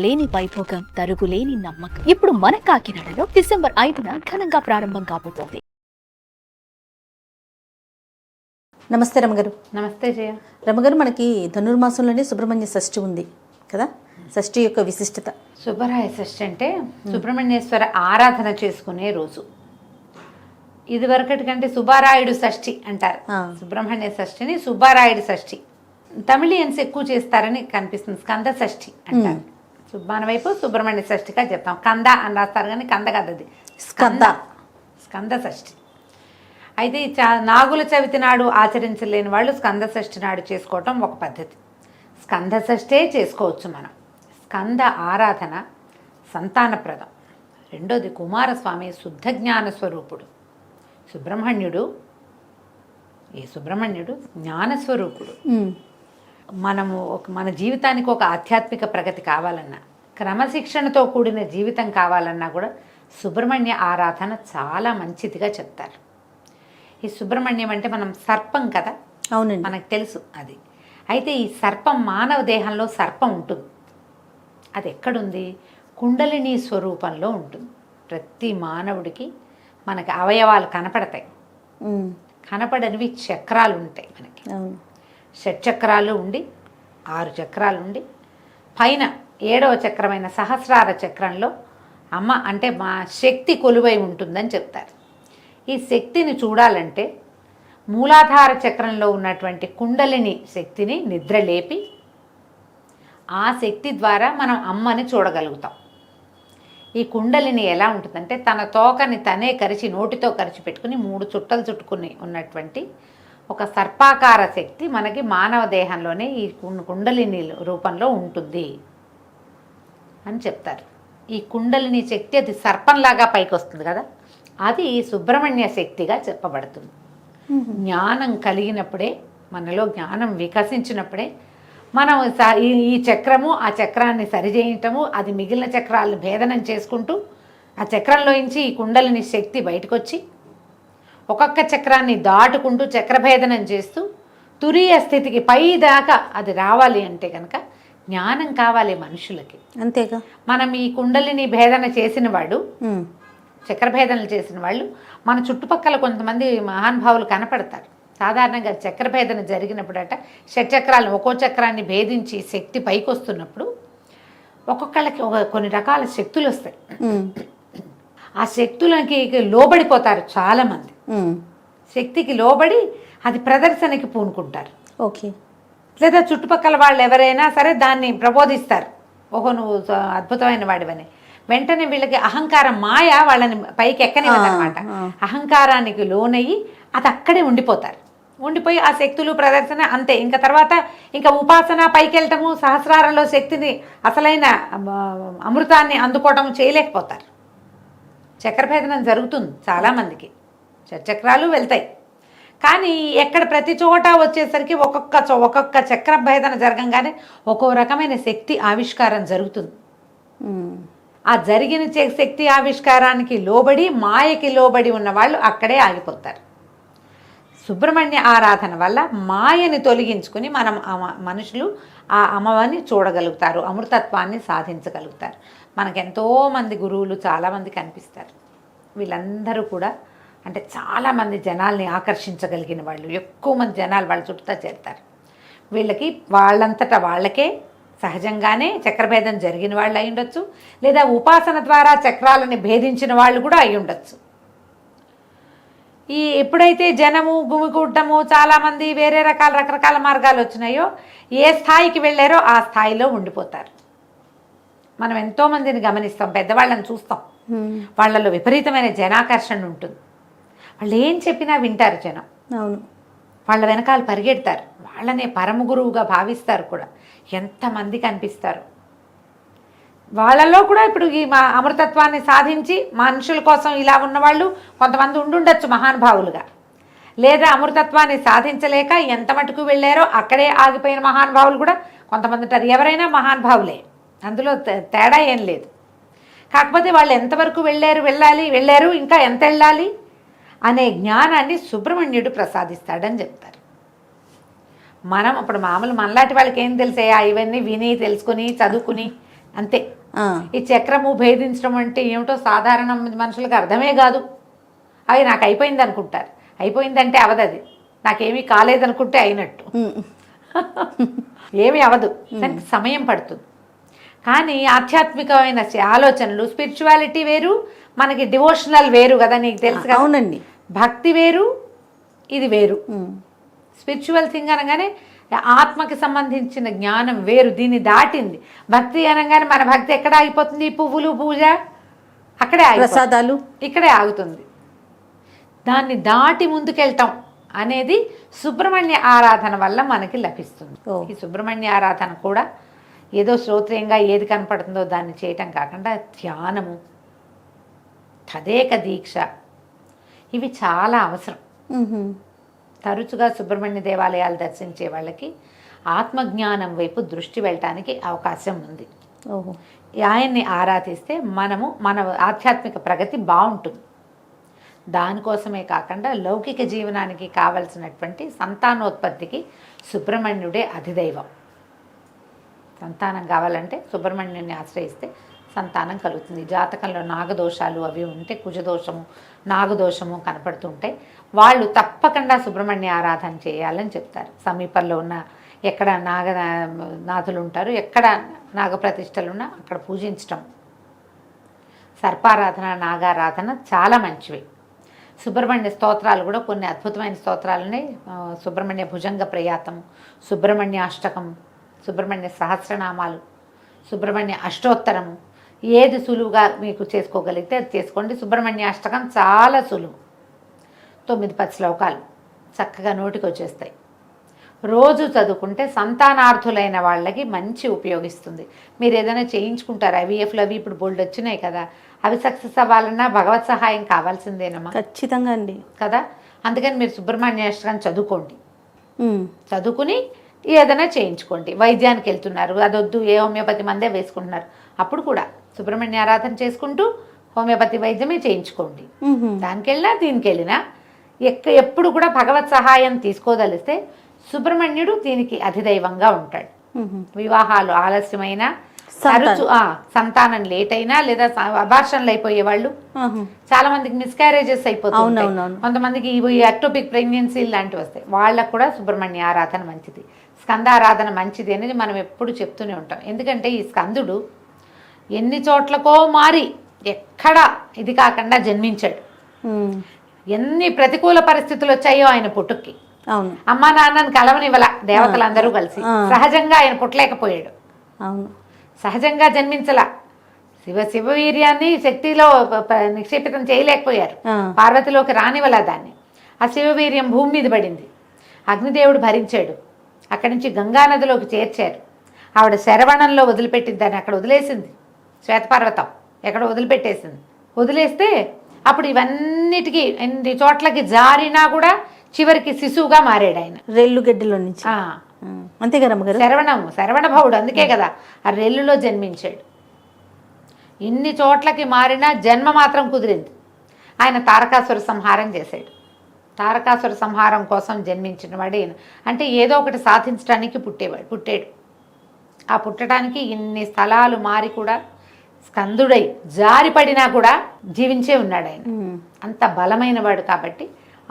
తిరుగులేని వైభోగం, తరుగులేని నమ్మకం ఇప్పుడు మన కాకినాడలో డిసెంబర్ 5న ఘనంగా ప్రారంభం కాబోతోంది. నమస్తే రమగారు. నమస్తే జయ. రమగారు, మనకి ధనుర్మాసంలోనే సుబ్రహ్మణ్య షష్ఠి ఉంది కదా. షష్ఠి యొక్క విశిష్టత. సుబ్బరాయ షష్ఠి అంటే సుబ్రహ్మణ్యేశ్వర ఆరాధన చేసుకునే రోజు. ఇది వరకటి కంటే సుబ్బారాయుడు షష్ఠి అంటారు. సుబ్రహ్మణ్య షష్ఠిని సుబ్బారాయుడు షష్ఠి. తమిళియన్స్ ఎక్కువ చేస్తారని కనిపిస్తుంది. స్కంద షష్ఠి అంటారు. మన వైపు సుబ్రహ్మణ్య షష్ఠిగా చెప్తాం. కంద అని రాస్తారు కానీ కంద కదది, స్కంద షష్ఠి. అయితే నాగుల చవితి నాడు ఆచరించలేని వాళ్ళు స్కంద షష్ఠి నాడు చేసుకోవటం ఒక పద్ధతి. స్కంద షష్ఠే చేసుకోవచ్చు మనం. స్కంద ఆరాధన సంతానప్రదం. రెండోది కుమారస్వామి శుద్ధ జ్ఞాన స్వరూపుడు. సుబ్రహ్మణ్యుడు జ్ఞానస్వరూపుడు. మనము మన జీవితానికి ఒక ఆధ్యాత్మిక ప్రగతి కావాలన్నా, క్రమశిక్షణతో కూడిన జీవితం కావాలన్నా కూడా సుబ్రహ్మణ్య ఆరాధన చాలా మంచిదిగా చెప్తారు. ఈ సుబ్రహ్మణ్యం అంటే మనం సర్పం కదా. అవునండి, మనకు తెలుసు అది. అయితే ఈ సర్పం మానవ దేహంలో సర్పం ఉంటుంది. అది ఎక్కడుంది? కుండలిని స్వరూపంలో ఉంటుంది. ప్రతి మానవుడికి మనకి అవయవాలు కనపడతాయి. కనపడనివి చక్రాలు ఉంటాయి మనకి. షట్చక్రాలు ఉండి 6 చక్రాలు ఉండి పైన 7వ చక్రమైన సహస్రార చక్రంలో అమ్మ అంటే మా శక్తి కొలువై ఉంటుందని చెప్తారు. ఈ శక్తిని చూడాలంటే మూలాధార చక్రంలో ఉన్నటువంటి కుండలిని శక్తిని నిద్రలేపి ఆ శక్తి ద్వారా మనం అమ్మని చూడగలుగుతాం. ఈ కుండలిని ఎలా ఉంటుందంటే తన తోకని తనే కరిచి నోటితో కరిచి పెట్టుకుని 3 చుట్టలు చుట్టుకుని ఉన్నటువంటి ఒక సర్పాకార శక్తి మనకి మానవ దేహంలోనే ఈ కుండలిని రూపంలో ఉంటుంది అని చెప్తారు. ఈ కుండలిని శక్తి అది సర్పంలాగా పైకి వస్తుంది కదా, అది సుబ్రహ్మణ్య శక్తిగా చెప్పబడుతుంది. జ్ఞానం కలిగినప్పుడే, మనలో జ్ఞానం వికసించినప్పుడే మనం ఈ చక్రము ఆ చక్రాన్ని సరిచేయటము, అది మిగిలిన చక్రాలను భేదనం చేసుకుంటూ ఆ చక్రంలోంచి ఈ కుండలిని శక్తి బయటకు వచ్చి ఒక్కొక్క చక్రాన్ని దాటుకుంటూ చక్రభేదనం చేస్తూ తురీయ స్థితికి పై దాకా అది రావాలి అంటే కనుక జ్ఞానం కావాలి మనుషులకి. అంతేగా. మనం ఈ కుండలిని భేదన చేసిన వాడు, చక్రభేదనలు చేసిన వాళ్ళు మన చుట్టుపక్కల కొంతమంది మహానుభావులు కనపడతారు. సాధారణంగా చక్రభేదన జరిగినప్పుడట షట్చక్రాలను ఒక్కో చక్రాన్ని భేదించి శక్తి పైకి వస్తున్నప్పుడు ఒక్కొక్కళ్ళకి కొన్ని రకాల శక్తులు వస్తాయి. ఆ శక్తులకి లోబడిపోతారు చాలామంది. శక్తికి లోబడి అది ప్రదర్శనకి పూనుకుంటారు. ఓకే. లేదా చుట్టుపక్కల వాళ్ళు ఎవరైనా సరే దాన్ని ప్రబోధిస్తారు, ఓహో నువ్వు అద్భుతమైన వాడివని. వెంటనే వీళ్ళకి అహంకారం మాయ వాళ్ళని పైకి ఎక్కనివ్వదన్నమాట. అహంకారానికి లోనయ్యి అది అక్కడే ఉండిపోతారు. ఉండిపోయి ఆ శక్తులు ప్రదర్శన అంతే. ఇంకా తర్వాత ఇంకా ఉపాసన పైకి వెళ్ళటము, సహస్రారంలో శక్తిని అసలైన అమృతాన్ని అందుకోవటం చేయలేకపోతారు. చక్రభేదనం జరుగుతుంది చాలామందికి, చక్రాలు వెళ్తాయి. కానీ ఎక్కడ ప్రతి చోట వచ్చేసరికి ఒక్కొక్క చక్రభేదన జరగంగానే ఒక్కో రకమైన శక్తి ఆవిష్కారం జరుగుతుంది. ఆ జరిగిన శక్తి ఆవిష్కారానికి లోబడి మాయకి లోబడి ఉన్న వాళ్ళు అక్కడే ఆగిపోతారు. సుబ్రహ్మణ్య ఆరాధన వల్ల మాయని తొలగించుకుని మనం మనుషులు ఆ అమ్మవారిని చూడగలుగుతారు, అమృతత్వాన్ని సాధించగలుగుతారు. మనకు ఎంతోమంది గురువులు చాలామంది కనిపిస్తారు. వీళ్ళందరూ కూడా అంటే చాలామంది జనాల్ని ఆకర్షించగలిగిన వాళ్ళు, ఎక్కువ మంది జనాలు వాళ్ళ చుట్టూ చేరుతారు. వీళ్ళకి వాళ్ళంతటా వాళ్ళకే సహజంగానే చక్రభేదం జరిగిన వాళ్ళు అయి ఉండొచ్చు, లేదా ఉపాసన ద్వారా చక్రాలని భేదించిన వాళ్ళు కూడా అయి ఉండొచ్చు. ఎప్పుడైతే జనము గుమికూడటము చాలామంది వేరే రకరకాల మార్గాలు వచ్చినాయో, ఏ స్థాయికి వెళ్ళారో ఆ స్థాయిలో ఉండిపోతారు. మనం ఎంతోమందిని గమనిస్తాం, పెద్దవాళ్ళని చూస్తాం, వాళ్ళలో విపరీతమైన జనాకర్షణ ఉంటుంది. వాళ్ళు ఏం చెప్పినా వింటారు జనం. అవును, వాళ్ళ వెనకాల పరిగెడతారు, వాళ్ళనే పరమ గురువుగా భావిస్తారు కూడా. ఎంతమంది కనిపిస్తారు వాళ్ళలో కూడా. ఇప్పుడు ఈ అమృతత్వాన్ని సాధించి మనుషుల కోసం ఇలా ఉన్నవాళ్ళు కొంతమంది ఉండుండొచ్చు మహానుభావులుగా, లేదా అమృతత్వాన్ని సాధించలేక ఎంత మటుకు వెళ్ళారో అక్కడే ఆగిపోయిన మహానుభావులు కూడా కొంతమంది ఉంటారు. ఎవరైనా మహానుభావులే, అందులో తేడా ఏం లేదు. కాకపోతే వాళ్ళు ఎంతవరకు వెళ్ళారు, ఇంకా ఎంత వెళ్ళాలి అనే జ్ఞానాన్ని సుబ్రహ్మణ్యుడు ప్రసాదిస్తాడని చెప్తారు. మనం ఇప్పుడు మామూలు మనలాంటి వాళ్ళకి ఏం తెలిసాయా, ఇవన్నీ విని తెలుసుకుని చదువుకుని అంతే. ఆ, ఈ చక్రము భేదించడం అంటే ఏమిటో సాధారణ మనుషులకు అర్థమే కాదు. అవి నాకు అయిపోయింది అనుకుంటారు. అయిపోయిందంటే అవదు, అది నాకేమీ కాలేదనుకుంటే అయినట్టు. ఏమీ అవదు, దానికి సమయం పడుతుంది. కానీ ఆధ్యాత్మికమైన ఆలోచనలు, స్పిరిచువాలిటీ వేరు, మనకి డివోషనల్ వేరు కదా, నీకు తెలుసు కదా. అవునండి. భక్తి వేరు, ఇది వేరు. ఉమ్, స్పిరిచువల్ థింగ్ అనగానే ఆత్మకి సంబంధించిన జ్ఞానం వేరు, దీన్ని దాటింది. భక్తి అనగానే మన భక్తి ఎక్కడ ఆగిపోతుంది? ఈ పువ్వులు, పూజ అక్కడే ప్రసాదాలు ఇక్కడే ఆగుతుంది. దాన్ని దాటి ముందుకెళ్తాం అనేది సుబ్రహ్మణ్య ఆరాధన వల్ల మనకి లభిస్తుంది. ఓ. ఈ సుబ్రహ్మణ్య ఆరాధన కూడా ఏదో శ్రోత్రియంగా ఏది కనపడుతుందో దాన్ని చేయటం కాకుండా ధ్యానము, తదేక దీక్ష, ఇవి చాలా అవసరం. ఉహు, తరచుగా సుబ్రహ్మణ్య దేవాలయాలు దర్శించే వాళ్ళకి ఆత్మజ్ఞానం వైపు దృష్టి వెళ్ళటానికి అవకాశం ఉంది. ఓహో, ఆయన్ని ఆరాధిస్తే మన ఆధ్యాత్మిక ప్రగతి బాగుంటుంది. దానికోసమే కాకుండా లౌకిక జీవనానికి కావలసినటువంటి సంతానోత్పత్తికి సుబ్రహ్మణ్యుడే అధిదైవం. సంతానం కావాలంటే సుబ్రహ్మణ్యుని ఆశ్రయిస్తే సంతానం కలుగుతుంది. జాతకంలో నాగదోషాలు అవి ఉంటే, కుజదోషము, నాగదోషము కనపడుతుంటాయి, వాళ్ళు తప్పకుండా సుబ్రహ్మణ్య ఆరాధన చేయాలని చెప్తారు. సమీపంలో ఉన్న ఎక్కడ నాథులు ఉంటారు, ఎక్కడ నాగప్రతిష్టలు ఉన్నా అక్కడ పూజించటం. సర్పారాధన, నాగారాధన చాలా మంచివి. సుబ్రహ్మణ్య స్తోత్రాలు కూడా కొన్ని అద్భుతమైన స్తోత్రాలున్నాయి. సుబ్రహ్మణ్య భుజంగ ప్రయాతము, సుబ్రహ్మణ్య అష్టకం, సుబ్రహ్మణ్య సహస్రనామాలు, సుబ్రహ్మణ్య అష్టోత్తరము, ఏది సులువుగా మీకు చేసుకోగలిగితే అది చేసుకోండి. సుబ్రహ్మణ్య అష్టకం చాలా సులువు, 9-10 శ్లోకాలు చక్కగా నోటికి వచ్చేస్తాయి. రోజు చదువుకుంటే సంతానార్థులైన వాళ్ళకి మంచి ఉపయోగిస్తుంది. మీరు ఏదైనా చేయించుకుంటారు, ఐవీఎఫ్లు అవి ఇప్పుడు బోల్డ్ వచ్చినాయి కదా, అవి సక్సెస్ అవ్వాలన్నా భగవత్ సహాయం కావాల్సిందేనమ్మా, ఖచ్చితంగా అండి కదా. అందుకని మీరు సుబ్రహ్మణ్య అష్టకం చదువుకోండి, ఉమ్, చదువుకుని ఏదైనా చేయించుకోండి. వైద్యానికి వెళ్తున్నారు, అదొద్దు, ఏ హోమియోపతి మందే వేసుకుంటున్నారు, అప్పుడు కూడా సుబ్రహ్మణ్య ఆరాధన చేసుకుంటూ హోమియోపతి వైద్యమే చేయించుకోండి. ఉహు, దానికి వెళ్ళినా దీనికి వెళ్ళినా ఎప్పుడు కూడా భగవత్ సహాయం తీసుకోదలిస్తే సుబ్రహ్మణ్యుడు దీనికి అధిదైవంగా ఉంటాడు. ఉహు, వివాహాలు ఆలస్యమైన, తరచు సంతానం లేట్ అయినా, లేదా అబార్షన్లు అయిపోయే వాళ్ళు ఆహా, చాలా మందికి మిస్క్యారేజెస్ అయిపోతుంది, అవునవునవును. కొంతమందికి ఈ అక్టోపిక్ ప్రెగ్నెన్సీ లాంటివి వస్తాయి, వాళ్ళకు కూడా సుబ్రహ్మణ్య ఆరాధన మంచిది, స్కందారాధన మంచిది అనేది మనం ఎప్పుడు చెప్తూనే ఉంటాం. ఎందుకంటే ఈ స్కందుడు ఎన్ని చోట్లకో మారి ఎక్కడ ఇది కాకుండా జన్మించాడు. ఉమ్, ఎన్ని ప్రతికూల పరిస్థితులు వచ్చాయో ఆయన పుట్టుక్కి, అవును అమ్మా నాన్నని కలవనివ్వల దేవతలందరూ కలిసి, సహజంగా ఆయన పుట్టలేకపోయాడు, అవును, సహజంగా జన్మించలా. శివవీర్యాన్ని శక్తిలో నిక్షేపితం చేయలేకపోయారు, పార్వతిలోకి రానివ్వలా దాన్ని. ఆ శివవీర్యం భూమి మీద పడింది, అగ్నిదేవుడు భరించాడు, అక్కడి నుంచి గంగానదిలోకి చేర్చారు. ఆవిడ శరవణంలో వదిలిపెట్టింది, దాన్ని అక్కడ వదిలేసింది, శ్వేతపర్వతం ఎక్కడ వదిలిపెట్టేసింది. వదిలేస్తే అప్పుడు ఇవన్నిటికీ ఎన్ని చోట్లకి జారినా కూడా చివరికి శిశువుగా మారాడు ఆయన, రెల్లు గడ్డిలో నుంచి. అంతే కదా అమ్మగారు, శరవణ భవుడు, అందుకే కదా ఆ రెల్లులో జన్మించాడు. ఇన్ని చోట్లకి మారినా జన్మ మాత్రం కుదిరింది. ఆయన తారకాసుర సంహారం చేశాడు. తారకాసుర సంహారం కోసం జన్మించిన వాడు ఈయన. అంటే ఏదో ఒకటి సాధించడానికి పుట్టాడు. ఆ పుట్టడానికి ఇన్ని స్థలాలు మారి కూడా స్కందుడై జారిపడినా కూడా జీవించే ఉన్నాడు ఆయన. అంత బలమైన వాడు కాబట్టి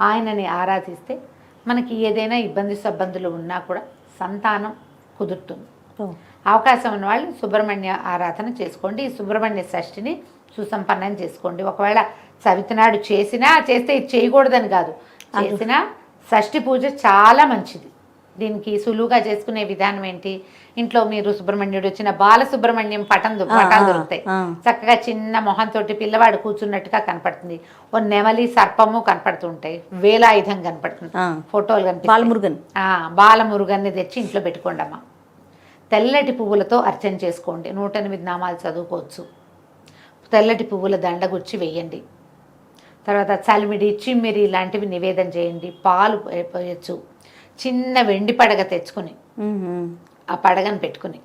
ఆయనని ఆరాధిస్తే మనకి ఏదైనా ఇబ్బందులు ఉన్నా కూడా సంతానం కుదురుతుంది. అవకాశం ఉన్న వాళ్ళు సుబ్రహ్మణ్య ఆరాధన చేసుకోండి. ఈ సుబ్రహ్మణ్య షష్ఠిని సుసంపన్నం చేసుకోండి. ఒకవేళ చవితినాడు చేస్తే ఇది చేయకూడదని కాదు, చేసినా షష్ఠి పూజ చాలా మంచిది. దీనికి సులువుగా చేసుకునే విధానం ఏంటి, ఇంట్లో మీరు సుబ్రహ్మణ్యుడు వచ్చిన బాలసుబ్రహ్మణ్యం పటాలు దొరుకుతాయి. చక్కగా చిన్న మొహంతో పిల్లవాడు కూర్చున్నట్టుగా కనపడుతుంది. ఓ నెమలి సర్పము కనపడుతుంటాయి, వేలాయుధం కనపడుతుంది, ఫోటోలు కనిపిస్తాయి. బాలమురుగన్ని తెచ్చి ఇంట్లో పెట్టుకోండి అమ్మ. తెల్లటి పువ్వులతో అర్చన చేసుకోండి. 108 నామాలు చదువుకోవచ్చు. తెల్లటి పువ్వుల దండగుచ్చి వెయ్యండి. తర్వాత చలిమిడి, చిమ్మిరి లాంటివి నివేదన చేయండి. పాలు పోయచ్చు. చిన్న వెండి పడగ తెచ్చుకుని ఆ పడగను పెట్టుకుని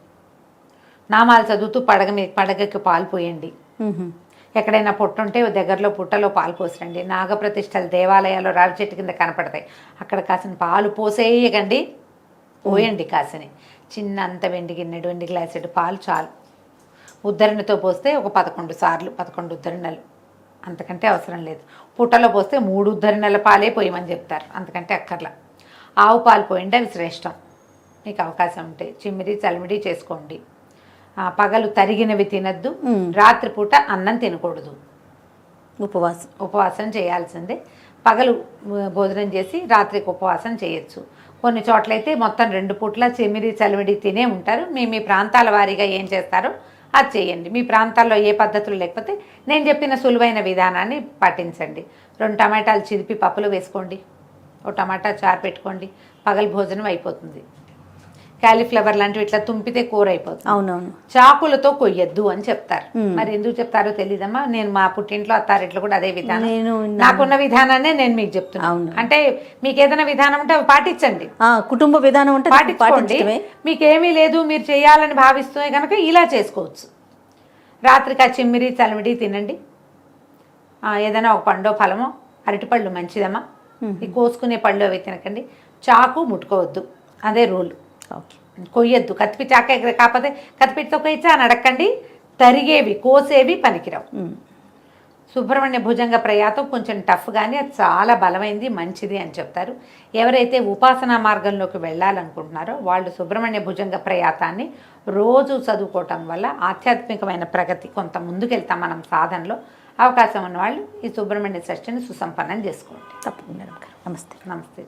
నామాలు చదువుతూ పడగకి పాలు పోయండి. ఎక్కడైనా పుట్ట ఉంటే దగ్గరలో పుట్టలో పాలు పోసరండి. నాగప్రతిష్టలు దేవాలయాల్లో రావి చెట్టు కింద కనపడతాయి, అక్కడ కాసిన పాలు పోసేయకండి, పోయండి కాసిని. చిన్న అంత వెండి గిన్నెడు, వెండి గ్లాసెడు పాలు చాలు ఉద్ధరణతో పోస్తే ఒక 11 సార్లు 11 ఉద్ధరణలు, అంతకంటే అవసరం లేదు. పుట్టలో పోస్తే 3 ఉద్ధరణల పాలే పోయమని చెప్తారు, అంతకంటే అక్కర్లా. ఆవు పాలు పోయండి, అవి శ్రేష్టం. మీకు అవకాశం ఉంటే చిమ్మిడి చలిమిడి చేసుకోండి. పగలు తరిగినవి తినద్దు, రాత్రిపూట అన్నం తినకూడదు, ఉపవాసం చేయాల్సిందే. పగలు భోజనం చేసి రాత్రికి ఉపవాసం చేయొచ్చు. కొన్ని చోట్లయితే మొత్తం 2 పూట్ల చెమిరి చలిమిడి తినే ఉంటారు. మీ ప్రాంతాల వారీగా ఏం చేస్తారో అది చేయండి. మీ ప్రాంతాల్లో ఏ పద్ధతులు లేకపోతే నేను చెప్పిన సులువైన విధానాన్ని పాటించండి. 2 టమాటాలు చిదిపి పప్పులో వేసుకోండి, ఒక టమాటా చారు పెట్టుకోండి, పగలు భోజనం అయిపోతుంది. క్యాలీఫ్లవర్ లాంటివి ఇట్లా తుంపితే కూర అయిపోతుంది. అవునవును. చాకులతో కొయ్యొద్దు అని చెప్తారు. మరి ఎందుకు చెప్తారో తెలీదమ్మా. నేను మా పుట్టింట్లో అత్తారింట్లో కూడా అదే విధానం, నాకున్న విధానాన్నే నేను మీకు చెప్తున్నాను. అంటే మీకు ఏదైనా విధానం ఉంటే అవి పాటించండి, కుటుంబ విధానం ఉంటే పాటించుకోండి. మీకేమీ లేదు మీరు చేయాలని భావిస్తే కనుక ఇలా చేసుకోవచ్చు. రాత్రికి ఆ చిమ్మిరి చలిమిడి తినండి. ఏదైనా ఒక పండో ఫలమో, అరటిపళ్ళు మంచిదమ్మా. ఈ కోసుకునే పళ్ళు అవి తినకండి. చాకు ముట్టుకోవద్దు, అదే రూల్. కొయ్యొద్దు, కత్తిపి చాక కాకపోతే కత్తిపిటితో కొయ్యచ్చా అని అడగండి. తరిగేవి కోసేవి పనికిరావు. సుబ్రహ్మణ్య భుజంగ ప్రయాతం కొంచెం టఫ్, కానీ అది చాలా బలమైంది, మంచిది అని చెప్తారు. ఎవరైతే ఉపాసనా మార్గంలోకి వెళ్ళాలనుకుంటున్నారో వాళ్ళు సుబ్రహ్మణ్య భుజంగ ప్రయాతాన్ని రోజు చదువుకోవటం వల్ల ఆధ్యాత్మికమైన ప్రగతి కొంత ముందుకెళ్తాం మనం సాధనలో. అవకాశం ఉన్న వాళ్ళు ఈ సుబ్రహ్మణ్య షష్ఠిని సుసంపన్నం చేసుకోండి. తప్పకుండా. నమస్తే. నమస్తే.